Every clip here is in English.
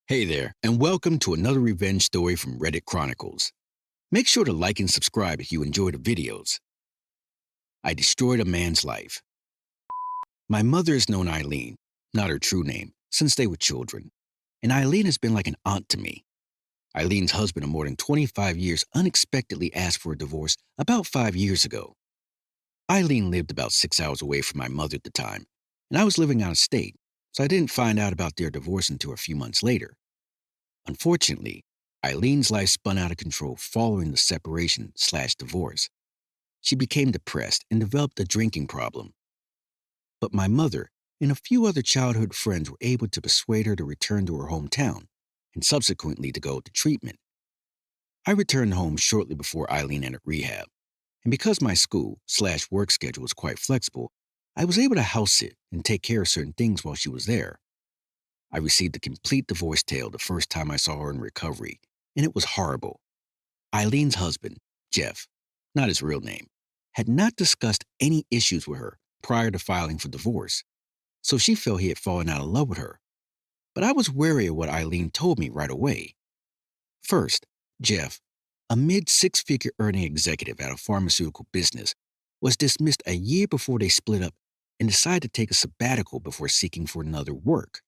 Hey there, and welcome to another revenge story from Reddit Chronicles. Make sure to like and subscribe if you enjoy the videos. I destroyed a man's life. My mother has known Eileen, not her true name, since they were children, and Eileen has been like an aunt to me. Eileen's husband of more than 25 years unexpectedly asked for a divorce about 5 years ago. Eileen lived about 6 hours away from my mother at the time, and I was living out of state, so I didn't find out about their divorce until a few months later. Unfortunately, Eileen's life spun out of control following the separation/divorce. She became depressed and developed a drinking problem. But my mother and a few other childhood friends were able to persuade her to return to her hometown and subsequently to go to treatment. I returned home shortly before Eileen entered rehab, and because my school/work schedule was quite flexible, I was able to house sit and take care of certain things while she was there. I received a complete divorce tale the first time I saw her in recovery, and it was horrible. Eileen's husband, Jeff, not his real name, had not discussed any issues with her prior to filing for divorce, so she felt he had fallen out of love with her. But I was wary of what Eileen told me right away. First, Jeff, a mid-six-figure earning executive at a pharmaceutical business, was dismissed a year before they split up and decided to take a sabbatical before seeking for another work.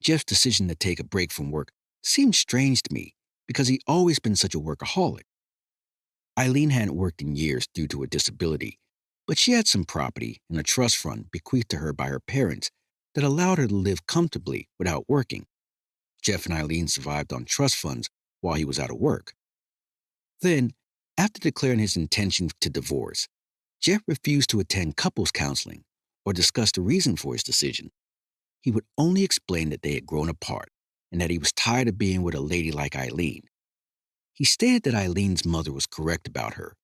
Jeff's decision to take a break from work seemed strange to me because he'd always been such a workaholic. Eileen hadn't worked in years due to a disability, but she had some property in a trust fund bequeathed to her by her parents that allowed her to live comfortably without working. Jeff and Eileen survived on trust funds while he was out of work. Then, after declaring his intention to divorce, Jeff refused to attend couples counseling or discuss the reason for his decision. He would only explain that they had grown apart and that he was tired of being with a lady like Eileen. He stated that Eileen's mother was correct about her.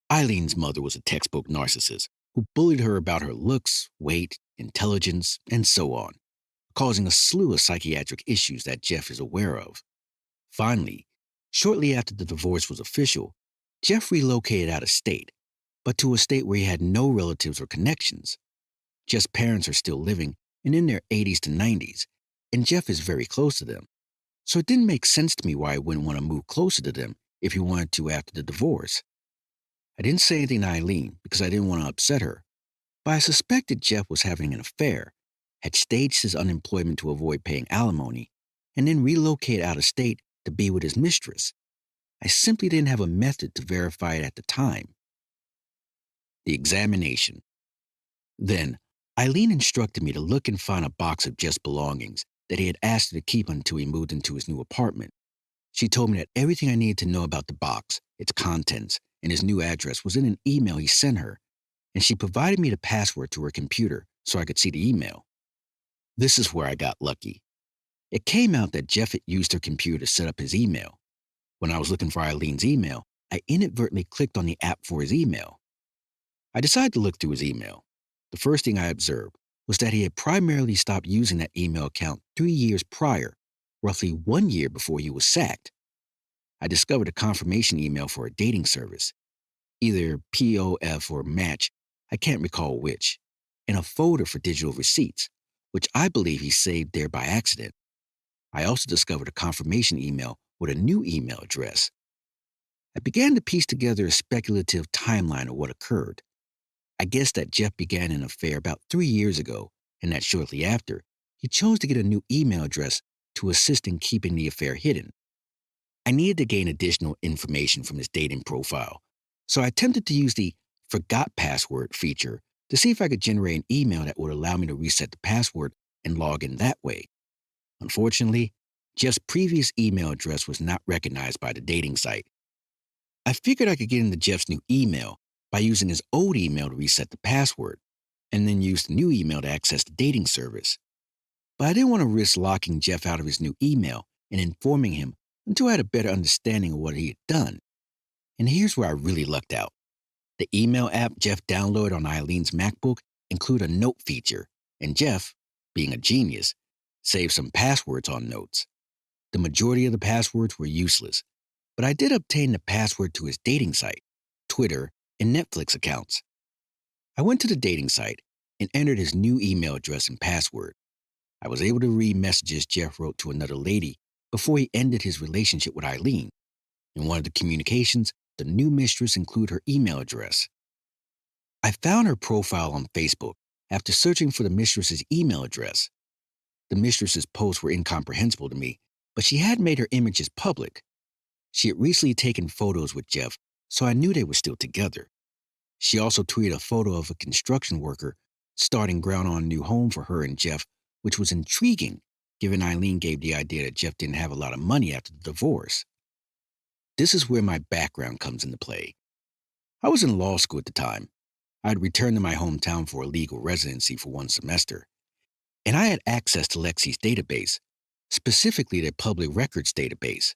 Eileen's mother was a textbook narcissist who bullied her about her looks, weight, intelligence, and so on, causing a slew of psychiatric issues that Jeff is aware of. Finally, shortly after the divorce was official, Jeff relocated out of state, but to a state where he had no relatives or connections. Jeff's parents are still living and in their 80s to 90s, and Jeff is very close to them. So it didn't make sense to me why he wouldn't want to move closer to them if he wanted to after the divorce. I didn't say anything to Eileen because I didn't want to upset her, but I suspected Jeff was having an affair, had staged his unemployment to avoid paying alimony, and then relocated out of state to be with his mistress. I simply didn't have a method to verify it at the time. The examination. Then, Eileen instructed me to look and find a box of Jeff's belongings that he had asked her to keep until he moved into his new apartment. She told me that everything I needed to know about the box, its contents, and his new address was in an email he sent her, and she provided me the password to her computer so I could see the email. This is where I got lucky. It came out that Jeff had used her computer to set up his email. When I was looking for Eileen's email, I inadvertently clicked on the app for his email. I decided to look through his email. The first thing I observed was that he had primarily stopped using that email account 3 years prior, roughly 1 year before he was sacked. I discovered a confirmation email for a dating service, either POF or Match, I can't recall which, and a folder for digital receipts, which I believe he saved there by accident. I also discovered a confirmation email with a new email address. I began to piece together a speculative timeline of what occurred. I guessed that Jeff began an affair about 3 years ago, and that shortly after, he chose to get a new email address to assist in keeping the affair hidden. I needed to gain additional information from his dating profile, so I attempted to use the forgot password feature to see if I could generate an email that would allow me to reset the password and log in that way. Unfortunately, Jeff's previous email address was not recognized by the dating site. I figured I could get into Jeff's new email by using his old email to reset the password, and then use the new email to access the dating service. But I didn't want to risk locking Jeff out of his new email and informing him until I had a better understanding of what he had done. And here's where I really lucked out. The email app Jeff downloaded on Eileen's MacBook included a note feature, and Jeff, being a genius, saved some passwords on notes. The majority of the passwords were useless, but I did obtain the password to his dating site, Twitter, and Netflix accounts. I went to the dating site and entered his new email address and password. I was able to read messages Jeff wrote to another lady before he ended his relationship with Eileen. In one of the communications, the new mistress included her email address. I found her profile on Facebook after searching for the mistress's email address. The mistress's posts were incomprehensible to me, but she had made her images public. She had recently taken photos with Jeff, so I knew they were still together. She also tweeted a photo of a construction worker starting ground on a new home for her and Jeff, which was intriguing, given Eileen gave the idea that Jeff didn't have a lot of money after the divorce. This is where my background comes into play. I was in law school at the time. I had returned to my hometown for a legal residency for one semester, and I had access to Lexi's database, specifically the public records database.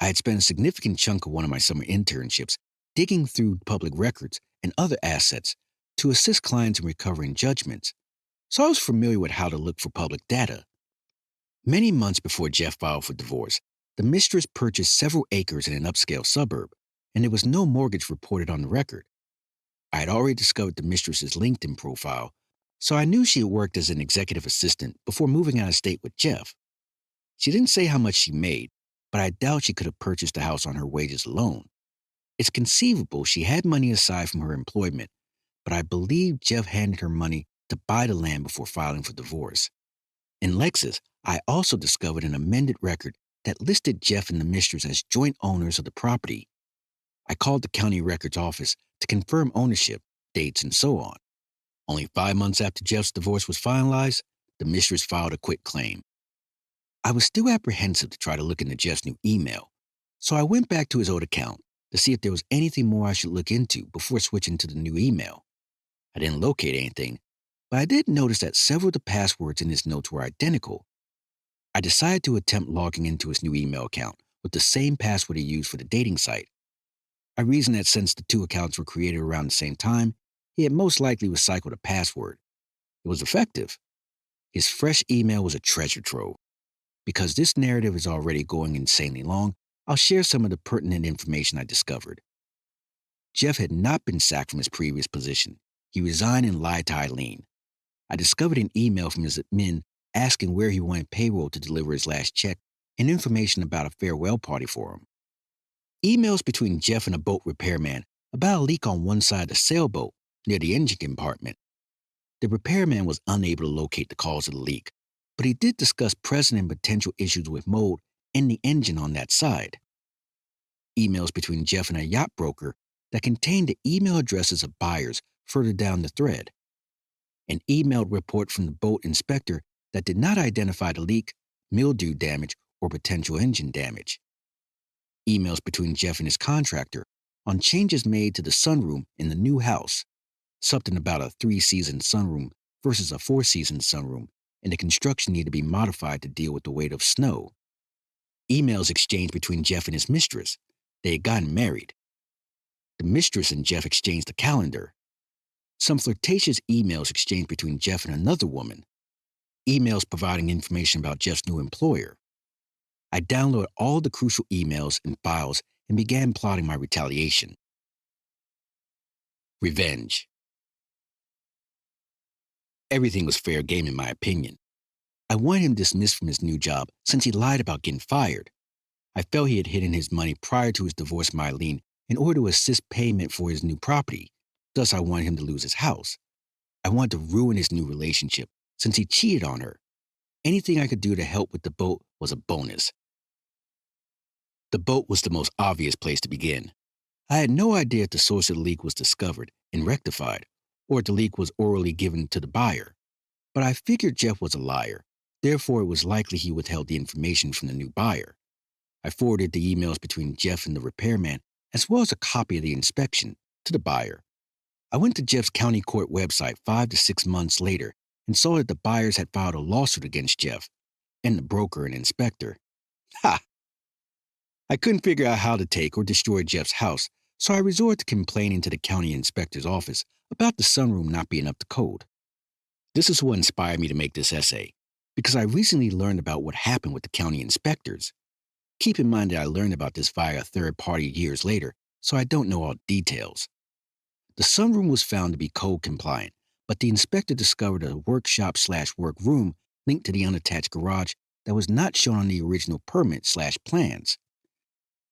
I had spent a significant chunk of one of my summer internships digging through public records and other assets to assist clients in recovering judgments, so I was familiar with how to look for public data. Many months before Jeff filed for divorce, the mistress purchased several acres in an upscale suburb, and there was no mortgage reported on the record. I had already discovered the mistress's LinkedIn profile, so I knew she had worked as an executive assistant before moving out of state with Jeff. She didn't say how much she made, but I doubt she could have purchased the house on her wages alone. It's conceivable she had money aside from her employment, but I believe Jeff handed her money to buy the land before filing for divorce. In Lexis, I also discovered an amended record that listed Jeff and the mistress as joint owners of the property. I called the county records office to confirm ownership, dates, and so on. Only 5 months after Jeff's divorce was finalized, the mistress filed a quit claim. I was still apprehensive to try to look into Jeff's new email, so I went back to his old account to see if there was anything more I should look into before switching to the new email. I didn't locate anything, but I did notice that several of the passwords in his notes were identical. I decided to attempt logging into his new email account with the same password he used for the dating site. I reasoned that since the two accounts were created around the same time, he had most likely recycled a password. It was effective. His fresh email was a treasure trove. Because this narrative is already going insanely long, I'll share some of the pertinent information I discovered. Jeff had not been sacked from his previous position. He resigned and lied to Eileen. I discovered an email from his admin asking where he wanted payroll to deliver his last check and information about a farewell party for him. Emails between Jeff and a boat repairman about a leak on one side of the sailboat near the engine compartment. The repairman was unable to locate the cause of the leak, but he did discuss present and potential issues with mold in the engine on that side. Emails between Jeff and a yacht broker that contained the email addresses of buyers further down the thread. An emailed report from the boat inspector that did not identify the leak, mildew damage, or potential engine damage. Emails between Jeff and his contractor on changes made to the sunroom in the new house, something about a 3-season sunroom versus a 4-season sunroom, and the construction needed to be modified to deal with the weight of snow. Emails exchanged between Jeff and his mistress. They had gotten married. The mistress and Jeff exchanged a calendar. Some flirtatious emails exchanged between Jeff and another woman. Emails providing information about Jeff's new employer. I downloaded all the crucial emails and files and began plotting my retaliation. Revenge. Everything was fair game in my opinion. I wanted him dismissed from his new job since he lied about getting fired. I felt he had hidden his money prior to his divorce from Eileen in order to assist payment for his new property. Thus, I wanted him to lose his house. I wanted to ruin his new relationship since he cheated on her. Anything I could do to help with the boat was a bonus. The boat was the most obvious place to begin. I had no idea if the source of the leak was discovered and rectified, or if the leak was orally given to the buyer. But I figured Jeff was a liar. Therefore, it was likely he withheld the information from the new buyer. I forwarded the emails between Jeff and the repairman, as well as a copy of the inspection, to the buyer. I went to Jeff's county court website 5 to 6 months later and saw that the buyers had filed a lawsuit against Jeff and the broker and inspector. Ha! I couldn't figure out how to take or destroy Jeff's house, so I resorted to complaining to the county inspector's office about the sunroom not being up to code. This is what inspired me to make this essay, because I recently learned about what happened with the county inspectors. Keep in mind that I learned about this via a third party years later, so I don't know all details. The sunroom was found to be code compliant, but the inspector discovered a workshop/work room linked to the unattached garage that was not shown on the original permit/plans.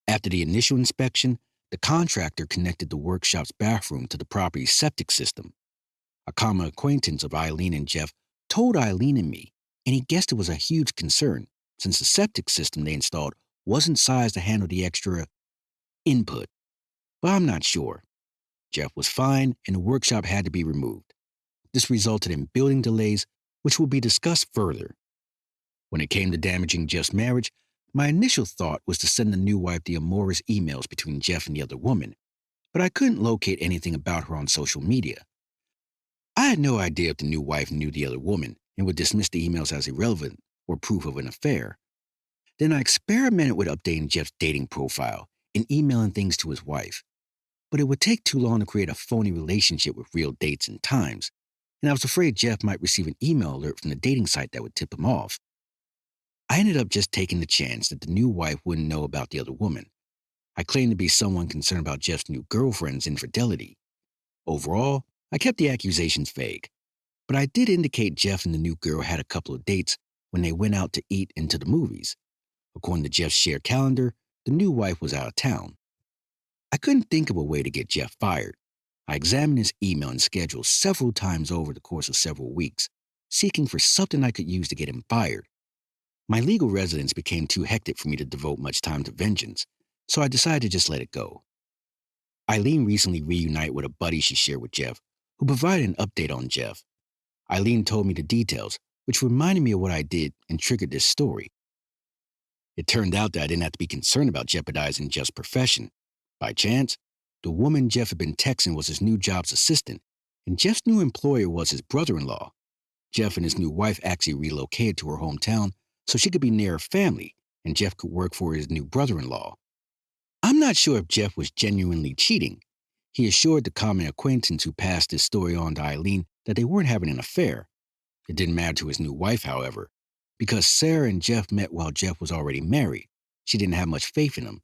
After the initial inspection, the contractor connected the workshop's bathroom to the property's septic system. A common acquaintance of Eileen and Jeff told Eileen and me, and he guessed it was a huge concern since the septic system they installed wasn't sized to handle the extra input. But I'm not sure. Jeff was fine, and the workshop had to be removed. This resulted in building delays, which will be discussed further. When it came to damaging Jeff's marriage, my initial thought was to send the new wife the amorous emails between Jeff and the other woman, but I couldn't locate anything about her on social media. I had no idea if the new wife knew the other woman and would dismiss the emails as irrelevant or proof of an affair. Then I experimented with updating Jeff's dating profile and emailing things to his wife, but it would take too long to create a phony relationship with real dates and times, and I was afraid Jeff might receive an email alert from the dating site that would tip him off. I ended up just taking the chance that the new wife wouldn't know about the other woman. I claimed to be someone concerned about Jeff's new girlfriend's infidelity. Overall, I kept the accusations vague, but I did indicate Jeff and the new girl had a couple of dates when they went out to eat and to the movies. According to Jeff's shared calendar, the new wife was out of town. I couldn't think of a way to get Jeff fired. I examined his email and schedule several times over the course of several weeks, seeking for something I could use to get him fired. My legal residence became too hectic for me to devote much time to vengeance, so I decided to just let it go. Eileen recently reunited with a buddy she shared with Jeff, who provided an update on Jeff. Eileen told me the details, which reminded me of what I did and triggered this story. It turned out that I didn't have to be concerned about jeopardizing Jeff's profession. By chance, the woman Jeff had been texting was his new job's assistant, and Jeff's new employer was his brother-in-law. Jeff and his new wife actually relocated to her hometown so she could be near her family, and Jeff could work for his new brother-in-law. I'm not sure if Jeff was genuinely cheating. He assured the common acquaintance who passed this story on to Eileen that they weren't having an affair. It didn't matter to his new wife, however, because Sarah and Jeff met while Jeff was already married. She didn't have much faith in him.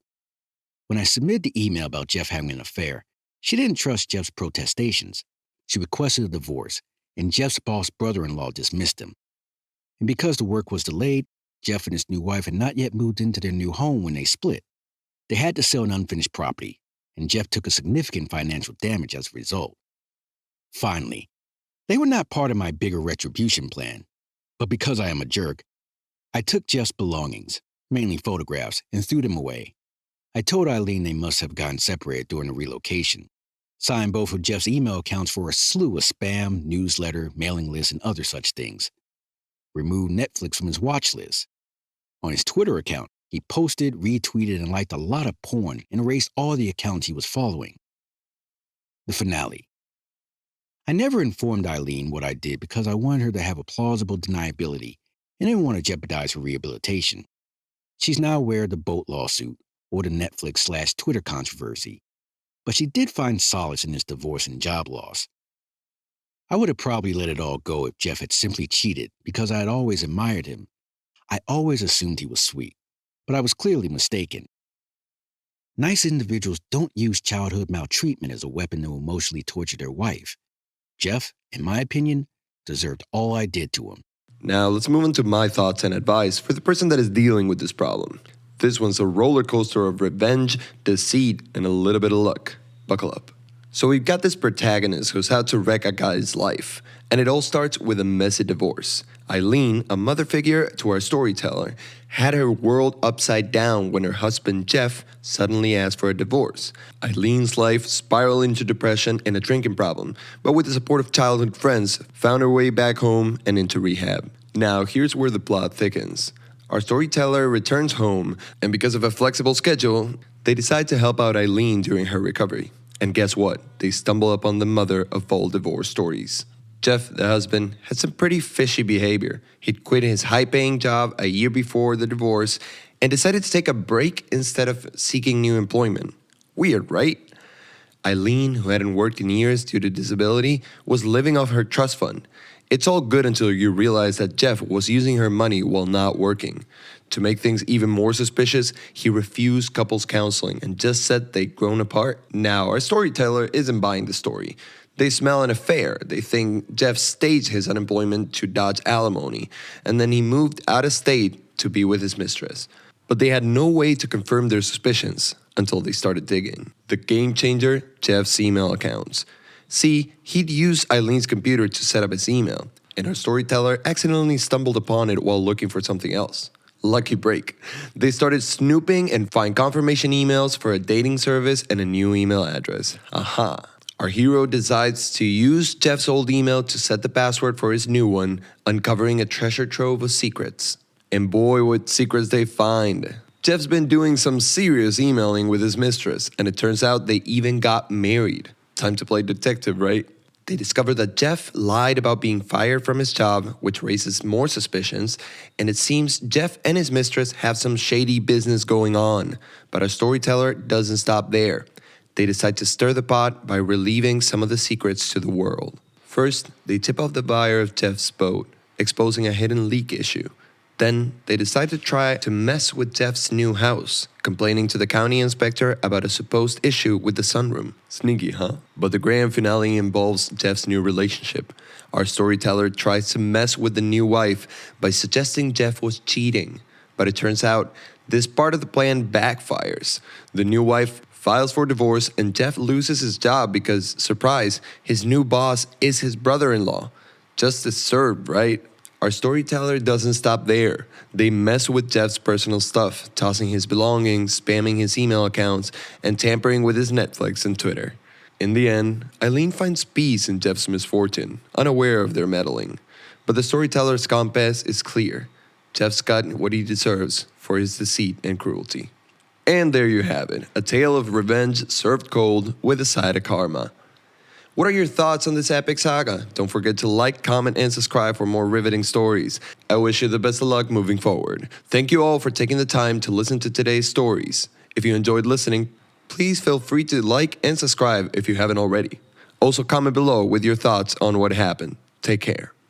When I submitted the email about Jeff having an affair, she didn't trust Jeff's protestations. She requested a divorce, and Jeff's boss brother-in-law dismissed him. And because the work was delayed, Jeff and his new wife had not yet moved into their new home when they split. They had to sell an unfinished property, and Jeff took a significant financial damage as a result. Finally, they were not part of my bigger retribution plan, but because I am a jerk, I took Jeff's belongings, mainly photographs, and threw them away. I told Eileen they must have gotten separated during the relocation. Signed both of Jeff's email accounts for a slew of spam, newsletter, mailing lists, and other such things. Removed Netflix from his watch list. On his Twitter account, he posted, retweeted, and liked a lot of porn and erased all the accounts he was following. The finale. I never informed Eileen what I did because I wanted her to have a plausible deniability and didn't want to jeopardize her rehabilitation. She's now aware of the boat lawsuit or the Netflix/Twitter controversy, but she did find solace in his divorce and job loss. I would have probably let it all go if Jeff had simply cheated because I had always admired him. I always assumed he was sweet, but I was clearly mistaken. Nice individuals don't use childhood maltreatment as a weapon to emotionally torture their wife. Jeff, in my opinion, deserved all I did to him. Now let's move on to my thoughts and advice for the person that is dealing with this problem. This one's a roller coaster of revenge, deceit, and a little bit of luck. Buckle up. So we've got this protagonist who's out to wreck a guy's life, and it all starts with a messy divorce. Eileen, a mother figure to our storyteller, had her world upside down when her husband Jeff suddenly asked for a divorce. Eileen's life spiraled into depression and a drinking problem, but with the support of childhood friends, found her way back home and into rehab. Now here's where the plot thickens. Our storyteller returns home, and because of a flexible schedule, they decide to help out Eileen during her recovery. And guess what? They stumble upon the mother of all divorce stories. Jeff, the husband, had some pretty fishy behavior. He'd quit his high-paying job a year before the divorce and decided to take a break instead of seeking new employment. Weird, right? Eileen, who hadn't worked in years due to disability, was living off her trust fund. It's all good until you realize that Jeff was using her money while not working. To make things even more suspicious, he refused couples counseling and just said they'd grown apart. Now, our storyteller isn't buying the story. They smell an affair. They think Jeff staged his unemployment to dodge alimony, and then he moved out of state to be with his mistress. But they had no way to confirm their suspicions until they started digging. The game changer, Jeff's email accounts. See, he'd used Eileen's computer to set up his email, and her storyteller accidentally stumbled upon it while looking for something else. Lucky break. They started snooping and find confirmation emails for a dating service and a new email address. Aha. Our hero decides to use Jeff's old email to set the password for his new one, uncovering a treasure trove of secrets. And boy, what secrets they find. Jeff's been doing some serious emailing with his mistress, and it turns out they even got married. Time to play detective, right? They discover that Jeff lied about being fired from his job, which raises more suspicions, and it seems Jeff and his mistress have some shady business going on. But our storyteller doesn't stop there. They decide to stir the pot by relieving some of the secrets to the world. First, they tip off the buyer of Jeff's boat, exposing a hidden leak issue. Then, they decide to try to mess with Jeff's new house, complaining to the county inspector about a supposed issue with the sunroom. Sneaky, huh? But the grand finale involves Jeff's new relationship. Our storyteller tries to mess with the new wife by suggesting Jeff was cheating. But it turns out, this part of the plan backfires. The new wife files for divorce, and Jeff loses his job because, surprise, his new boss is his brother-in-law. Justice served, right? Our storyteller doesn't stop there. They mess with Jeff's personal stuff, tossing his belongings, spamming his email accounts, and tampering with his Netflix and Twitter. In the end, Eileen finds peace in Jeff's misfortune, unaware of their meddling. But the storyteller's compass is clear. Jeff's got what he deserves for his deceit and cruelty. And there you have it, a tale of revenge served cold with a side of karma. What are your thoughts on this epic saga? Don't forget to like, comment, and subscribe for more riveting stories. I wish you the best of luck moving forward. Thank you all for taking the time to listen to today's stories. If you enjoyed listening, please feel free to like and subscribe if you haven't already. Also, comment below with your thoughts on what happened. Take care.